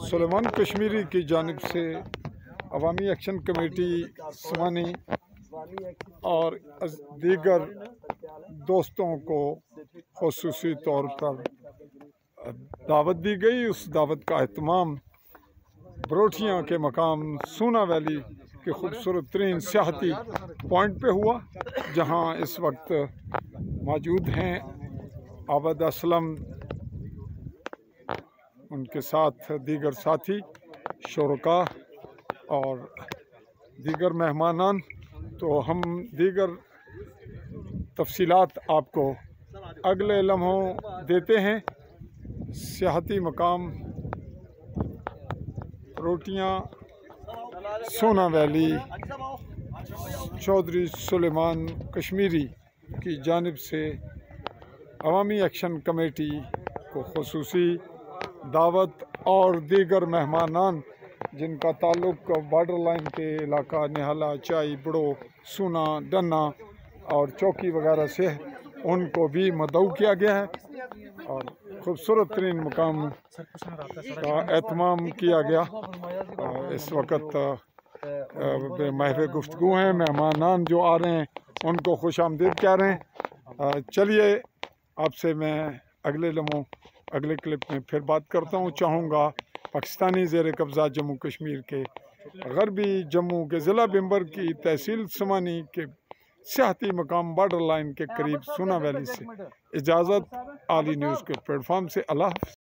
सुलेमान कश्मीरी की जानिब से अवामी एक्शन कमेटी समानी और दीगर दोस्तों को ख़ुसूसी तौर पर दावत दी गई। उस दावत का एहतमाम बरोठियाँ के मकाम सूना वैली के खूबसूरत तरीन सियाहती पॉइंट पे हुआ, जहाँ इस वक्त मौजूद हैं आबद असलम, उनके साथ दीगर साथी शुरका और दीगर मेहमानान। तो हम दीगर तफसीलात आपको अगले लम्हों देते हैं। सियाहती मकाम रोटियाँ सोना वैली चौधरी सुलेमान कश्मीरी की जानिब से अवामी एक्शन कमेटी को ख़ुसूसी दावत और दीगर मेहमानान जिनका ताल्लुक़ बॉर्डर लाइन के इलाका निहाला, चाई, बड़ो, सूना, डन्ना और चौकी वगैरह से है, उनको भी मदऊ किया गया है और खूबसूरत तरीन मकाम का एहतमाम किया गया। इस वक्त महफ़िल गुफ्तगू हैं, मेहमानान जो आ रहे हैं उनको खुश आमदीद कह रहे हैं। चलिए आपसे मैं अगले लम्हों अगले क्लिप में फिर बात करता हूँ। चाहूँगा पाकिस्तानी ज़ेर कब्ज़ा जम्मू कश्मीर के गरबी जम्मू के ज़िला बिम्बर की तहसील समानी के सियाहती मकाम बॉर्डर लाइन के करीब सूना वैली से इजाज़त। आली न्यूज़ के प्लेटफॉर्म से अल्लाह हाफ़िज़।